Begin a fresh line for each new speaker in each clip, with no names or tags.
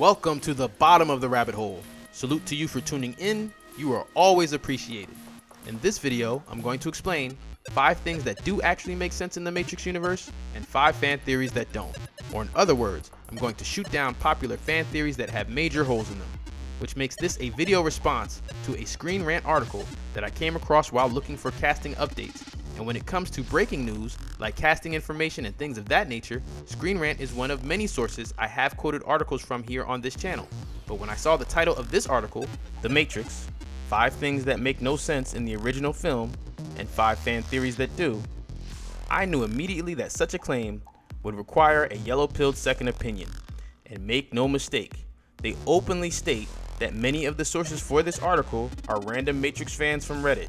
Welcome to the bottom of the rabbit hole. Salute to you for tuning in. You are always appreciated. In this video, I'm going to explain 5 things that do actually make sense in the Matrix universe and 5 fan theories that don't. Or in other words, I'm going to shoot down popular fan theories that have major holes in them, which makes this a video response to a ScreenRant article that I came across while looking for casting updates. And when it comes to breaking news, like casting information and things of that nature, ScreenRant is one of many sources I have quoted articles from here on this channel. But when I saw the title of this article, The Matrix, 5 things that make no sense in the original film, and 5 fan theories that do, I knew immediately that such a claim would require a yellow-pilled second opinion. And make no mistake, they openly state that many of the sources for this article are random Matrix fans from Reddit.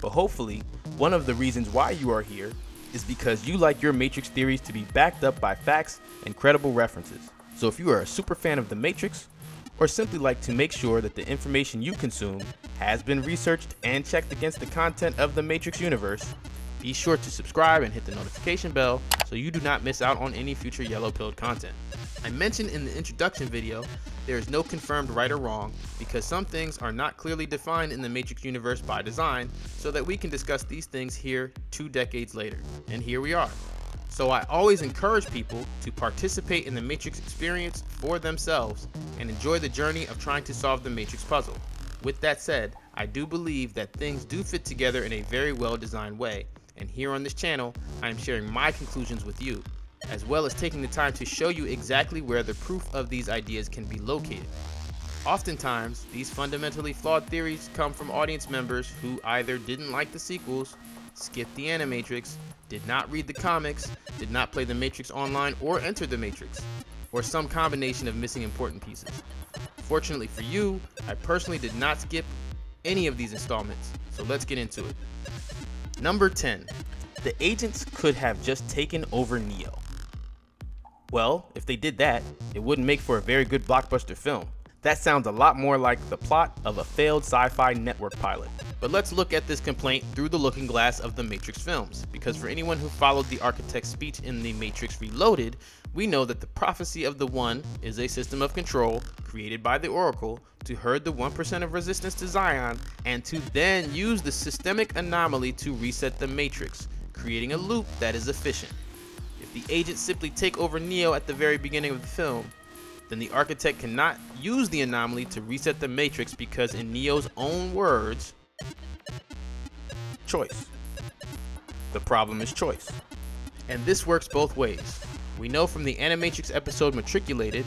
But hopefully, one of the reasons why you are here is because you like your Matrix theories to be backed up by facts and credible references. So if you are a super fan of The Matrix, or simply like to make sure that the information you consume has been researched and checked against the content of the Matrix universe, be sure to subscribe and hit the notification bell so you do not miss out on any future yellow-pilled content. I mentioned in the introduction video, there is no confirmed right or wrong because some things are not clearly defined in the Matrix universe by design, so that we can discuss these things here 2 decades later. And here we are. So I always encourage people to participate in the Matrix experience for themselves and enjoy the journey of trying to solve the Matrix puzzle. With that said, I do believe that things do fit together in a very well designed way, and here on this channel, I am sharing my conclusions with you, as well as taking the time to show you exactly where the proof of these ideas can be located. Oftentimes, these fundamentally flawed theories come from audience members who either didn't like the sequels, skipped the Animatrix, did not read the comics, did not play the Matrix online or enter the Matrix, or some combination of missing important pieces. Fortunately for you, I personally did not skip any of these installments, so let's get into it. Number 10. The agents could have just taken over Neo. Well, if they did that, it wouldn't make for a very good blockbuster film. That sounds a lot more like the plot of a failed sci-fi network pilot. But let's look at this complaint through the looking glass of the Matrix films, because for anyone who followed the architect's speech in The Matrix Reloaded, we know that the prophecy of the One is a system of control created by the Oracle to herd the 1% of resistance to Zion and to then use the systemic anomaly to reset the Matrix, creating a loop that is efficient. If the agents simply take over Neo at the very beginning of the film, then the architect cannot use the anomaly to reset the Matrix because, in Neo's own words, choice. The problem is choice. And this works both ways. We know from the Animatrix episode Matriculated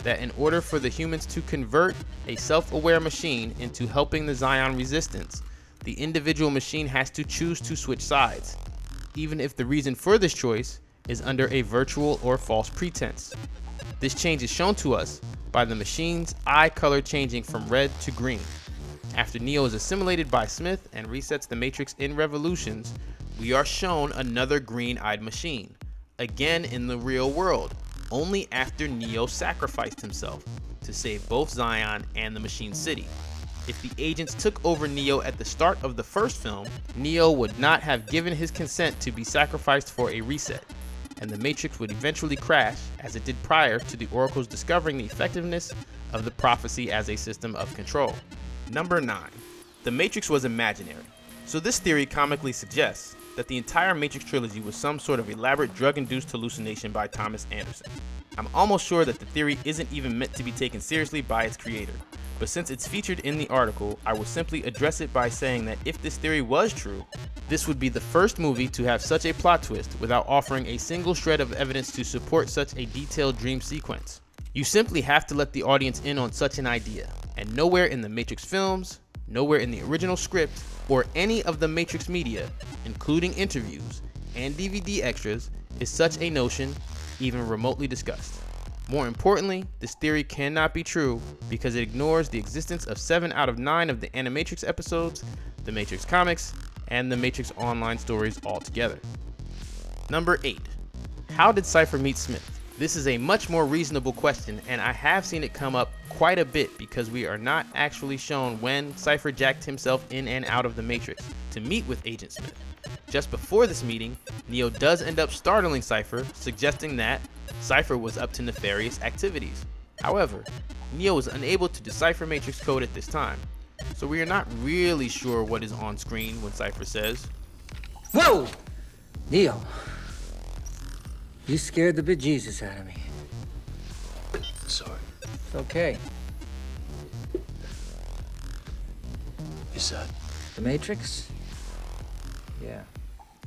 that in order for the humans to convert a self-aware machine into helping the Zion resistance, the individual machine has to choose to switch sides, even if the reason for this choice is under a virtual or false pretense. This change is shown to us by the machine's eye color changing from red to green. After Neo is assimilated by Smith and resets the Matrix in Revolutions, we are shown another green-eyed machine, again in the real world, only after Neo sacrificed himself to save both Zion and the Machine City. If the agents took over Neo at the start of the first film, Neo would not have given his consent to be sacrificed for a reset, and the Matrix would eventually crash as it did prior to the Oracle's discovering the effectiveness of the prophecy as a system of control. Number 9. The Matrix was imaginary. So this theory comically suggests that the entire Matrix trilogy was some sort of elaborate drug-induced hallucination by Thomas Anderson. I'm almost sure that the theory isn't even meant to be taken seriously by its creator, but since it's featured in the article, I will simply address it by saying that if this theory was true, this would be the first movie to have such a plot twist without offering a single shred of evidence to support such a detailed dream sequence. You simply have to let the audience in on such an idea, and nowhere in the Matrix films, nowhere in the original script, or any of the Matrix media, including interviews and DVD extras, is such a notion even remotely discussed. More importantly, this theory cannot be true because it ignores the existence of 7 out of 9 of the Animatrix episodes, the Matrix comics, and the Matrix online stories altogether. Number 8. How did Cypher meet Smith? This is a much more reasonable question, and I have seen it come up quite a bit because we are not actually shown when Cypher jacked himself in and out of the Matrix to meet with Agent Smith. Just before this meeting, Neo does end up startling Cypher, suggesting that Cypher was up to nefarious activities. However, Neo is unable to decipher Matrix code at this time, so we are not really sure what is on screen when Cypher says,
"Whoa! Neo, you scared the bejesus out of me."
Sorry.
It's okay.
Is that
The Matrix? Yeah.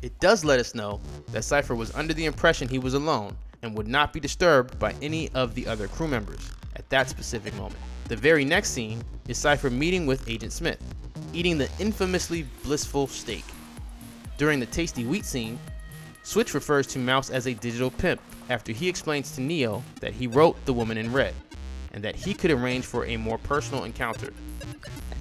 It does let us know that Cypher was under the impression he was alone and would not be disturbed by any of the other crew members at that specific moment. The very next scene is Cypher meeting with Agent Smith, eating the infamously blissful steak. During the tasty wheat scene, Switch refers to Mouse as a digital pimp after he explains to Neo that he wrote The Woman in Red and that he could arrange for a more personal encounter,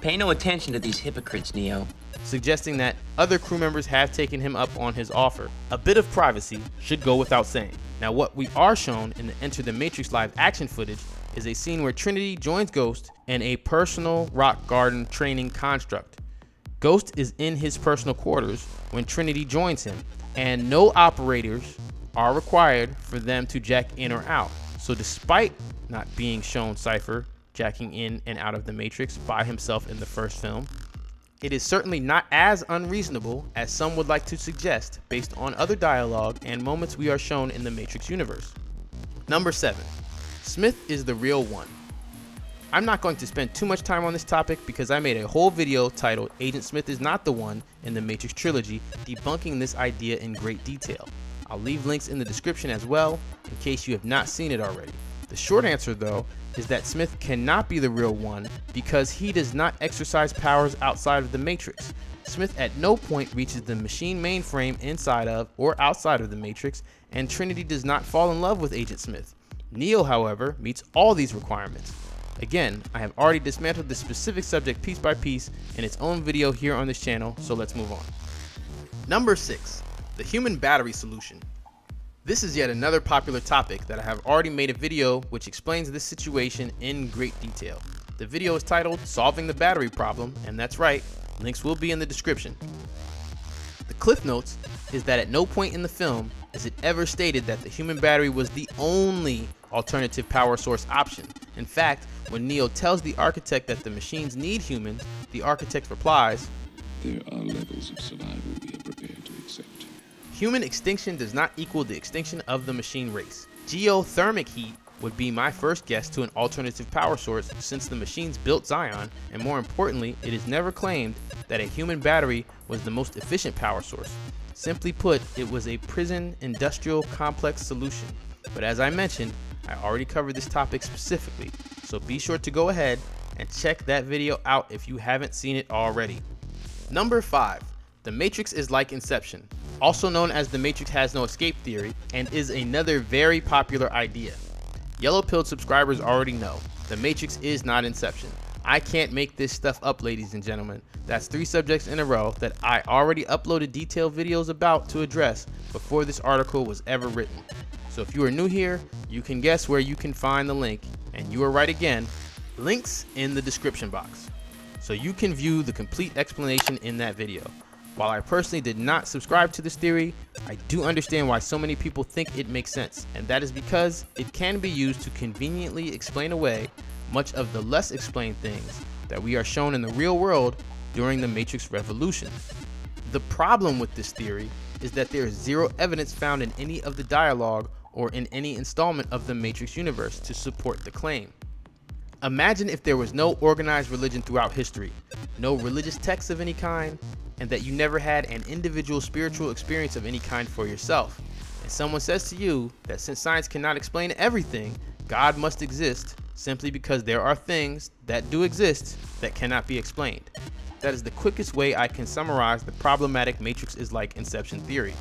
Pay no attention to these hypocrites, Neo.
suggesting that other crew members have taken him up on his offer. A bit of privacy should go without saying. Now, what we are shown in the Enter the Matrix live action footage is a scene where Trinity joins Ghost in a personal rock garden training construct. Ghost is in his personal quarters when Trinity joins him, and no operators are required for them to jack in or out. So despite not being shown Cypher jacking in and out of the Matrix by himself in the first film, it is certainly not as unreasonable as some would like to suggest based on other dialogue and moments we are shown in the Matrix universe. Number 7. Smith is the real one. I'm not going to spend too much time on this topic because I made a whole video titled Agent Smith is Not the One in the Matrix trilogy, debunking this idea in great detail. I'll leave links in the description as well in case you have not seen it already. The short answer though is that Smith cannot be the real one because he does not exercise powers outside of the Matrix. Smith at no point reaches the machine mainframe inside of or outside of the Matrix, and Trinity does not fall in love with Agent Smith. Neo, however, meets all these requirements. Again, I have already dismantled this specific subject piece by piece in its own video here on this channel, so let's move on. Number 6. The human battery solution. This is yet another popular topic that I have already made a video which explains this situation in great detail. The video is titled Solving the Battery Problem, and that's right, links will be in the description. The cliff notes is that at no point in the film is it ever stated that the human battery was the only alternative power source option. In fact, when Neo tells the architect that the machines need humans, the architect replies,
"There are levels of survival we are prepared to accept."
human extinction does not equal the extinction of the machine race. Geothermic heat would be my first guess to an alternative power source since the machines built Zion, and more importantly, it is never claimed that a human battery was the most efficient power source. Simply put, it was a prison industrial complex solution. But as I mentioned, I already covered this topic specifically, so be sure to go ahead and check that video out if you haven't seen it already. Number 5. The Matrix is like Inception, also known as the Matrix has no escape theory, and is another very popular idea. Yellow Pilled subscribers already know, the Matrix is not Inception. I can't make this stuff up, ladies and gentlemen. That's 3 subjects in a row that I already uploaded detailed videos about to address before this article was ever written. So if you are new here, you can guess where you can find the link, and you are right again, links in the description box, so you can view the complete explanation in that video. While I personally did not subscribe to this theory, I do understand why so many people think it makes sense, and that is because it can be used to conveniently explain away much of the less explained things that we are shown in the real world during the Matrix Revolution. The problem with this theory is that there is zero evidence found in any of the dialogue or in any installment of the Matrix universe to support the claim. Imagine if there was no organized religion throughout history, no religious texts of any kind, and that you never had an individual spiritual experience of any kind for yourself. And someone says to you that since science cannot explain everything, God must exist simply because there are things that do exist that cannot be explained. That is the quickest way I can summarize the problematic Matrix is like Inception theory.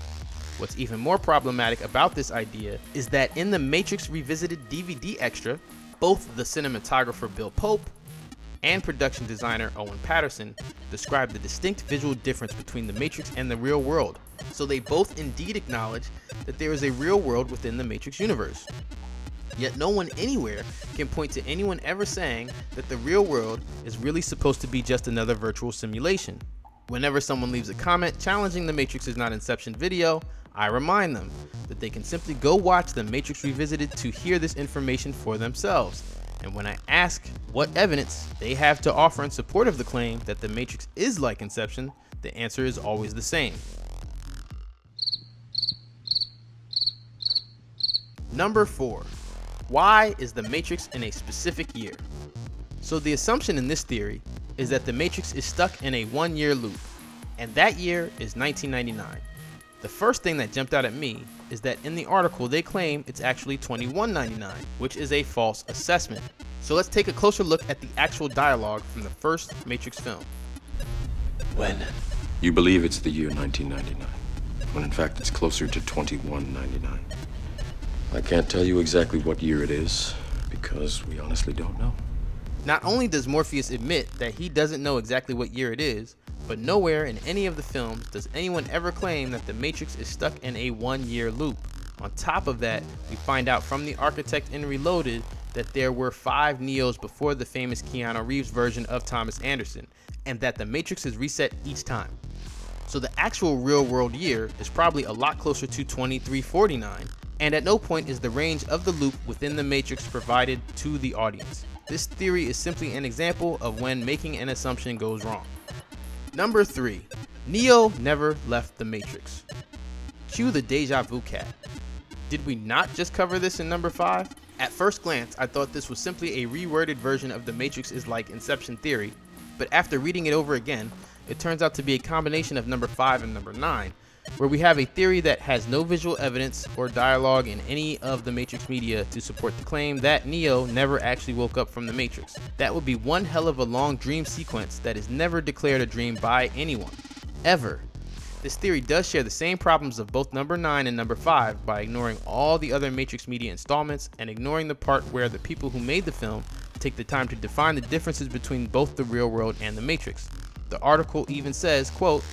What's even more problematic about this idea is that in the Matrix Revisited DVD extra, both the cinematographer Bill Pope and production designer Owen Patterson describe the distinct visual difference between the Matrix and the real world. So they both indeed acknowledge that there is a real world within the Matrix universe. Yet no one anywhere can point to anyone ever saying that the real world is really supposed to be just another virtual simulation. Whenever someone leaves a comment challenging the Matrix is not Inception video, I remind them that they can simply go watch the Matrix Revisited to hear this information for themselves. And when I ask what evidence they have to offer in support of the claim that the Matrix is like Inception, the answer is always the same. Number 4. Why is the Matrix in a specific year? So the assumption in this theory is that the Matrix is stuck in a 1-year loop, and that year is 1999. The first thing that jumped out at me is that in the article they claim it's actually 2199, which is a false assessment. So let's take a closer look at the actual dialogue from the first Matrix film.
When?
You believe it's the year 1999, when in fact it's closer to 2199. I can't tell you exactly what year it is, because we honestly don't know.
Not only does Morpheus admit that he doesn't know exactly what year it is, but nowhere in any of the films does anyone ever claim that the Matrix is stuck in a 1-year loop. On top of that, we find out from the architect in Reloaded that there were 5 Neos before the famous Keanu Reeves version of Thomas Anderson, and that the Matrix is reset each time. So the actual real world year is probably a lot closer to 2349, and at no point is the range of the loop within the Matrix provided to the audience. This theory is simply an example of when making an assumption goes wrong. Number 3. Neo never left the Matrix. Cue the deja vu cat. Did we not just cover this in number 5? At first glance, I thought this was simply a reworded version of the Matrix is like Inception theory, but after reading it over again, it turns out to be a combination of number 5 and number 9, where we have a theory that has no visual evidence or dialogue in any of the Matrix media to support the claim that Neo never actually woke up from the Matrix. That would be one hell of a long dream sequence that is never declared a dream by anyone, ever. This theory does share the same problems of both number 9 and number 5 by ignoring all the other Matrix media installments and ignoring the part where the people who made the film take the time to define the differences between both the real world and the Matrix. The article even says, quote,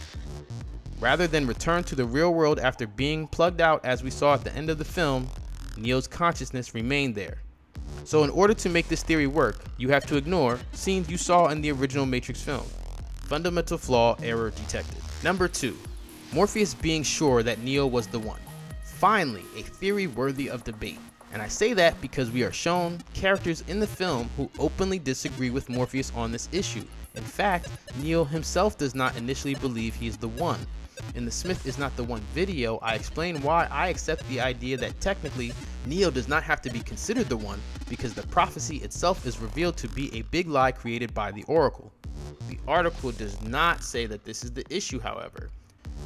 "Rather than return to the real world after being plugged out as we saw at the end of the film, Neo's consciousness remained there. So in order to make this theory work, you have to ignore scenes you saw in the original Matrix film. Fundamental flaw, error detected." Number 2. Morpheus being sure that Neo was the one. Finally, a theory worthy of debate. And I say that because we are shown characters in the film who openly disagree with Morpheus on this issue. In fact, Neo himself does not initially believe he is the one. In the Smith is not the one video, I explain why I accept the idea that technically Neo does not have to be considered the one because the prophecy itself is revealed to be a big lie created by the Oracle. The article does not say that this is the issue, however.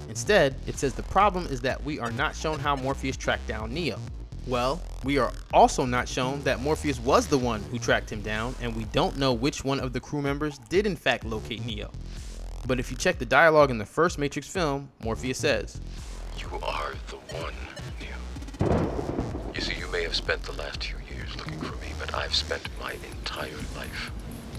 Instead, it says the problem is that we are not shown how Morpheus tracked down Neo. Well, we are also not shown that Morpheus was the one who tracked him down, and we don't know which one of the crew members did in fact locate Neo. But if you check the dialogue in the first Matrix film, Morpheus says,
You are the one, Neo. You see, you may have spent the last few years looking for me, but I've spent my entire life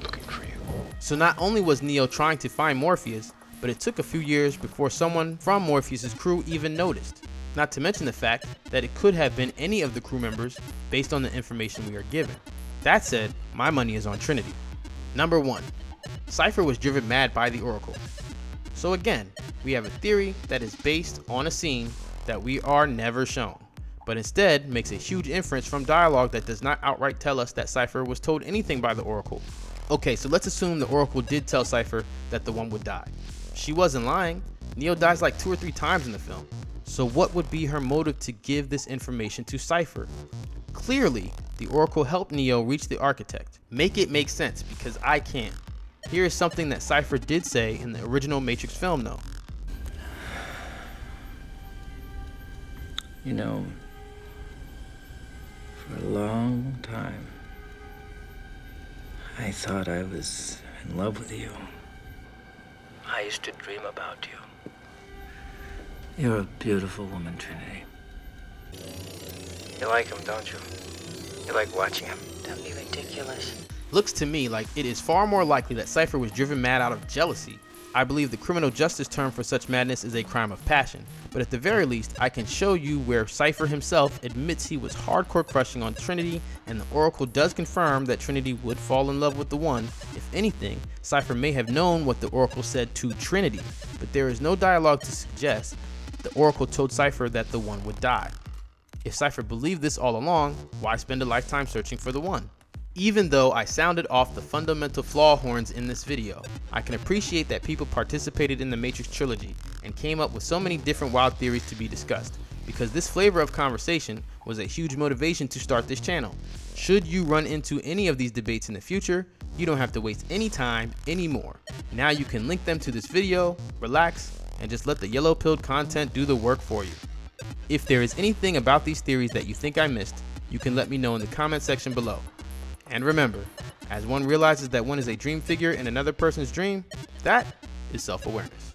looking for you.
So not only was Neo trying to find Morpheus, but it took a few years before someone from Morpheus's crew even noticed. Not to mention the fact that it could have been any of the crew members based on the information we are given. That said, my money is on Trinity. Number 1. Cypher was driven mad by the Oracle. So again, we have a theory that is based on a scene that we are never shown, but instead makes a huge inference from dialogue that does not outright tell us that Cypher was told anything by the Oracle. Okay, so let's assume the Oracle did tell Cypher that the one would die. She wasn't lying. Neo dies like 2 or 3 times in the film. So what would be her motive to give this information to Cypher? Clearly, the Oracle helped Neo reach the architect. Make it make sense, because I can't. Here is something that Cypher did say in the original Matrix film though.
You know, for a long time, I thought I was in love with you. I used to dream about you. You're a beautiful woman, Trinity. You like him, don't you? You like watching him.
Don't be ridiculous.
Looks to me like it is far more likely that Cypher was driven mad out of jealousy. I believe the criminal justice term for such madness is a crime of passion, but at the very least, I can show you where Cypher himself admits he was hardcore crushing on Trinity, and the Oracle does confirm that Trinity would fall in love with the one. If anything, Cypher may have known what the Oracle said to Trinity, but there is no dialogue to suggest the Oracle told Cypher that the one would die. If Cypher believed this all along, why spend a lifetime searching for the one? Even though I sounded off the fundamental flaw horns in this video, I can appreciate that people participated in the Matrix trilogy and came up with so many different wild theories to be discussed, because this flavor of conversation was a huge motivation to start this channel. Should you run into any of these debates in the future, you don't have to waste any time anymore. Now you can link them to this video, relax, and just let the yellow-pilled content do the work for you. If there is anything about these theories that you think I missed, you can let me know in the comment section below. And remember, as one realizes that one is a dream figure in another person's dream, that is self-awareness.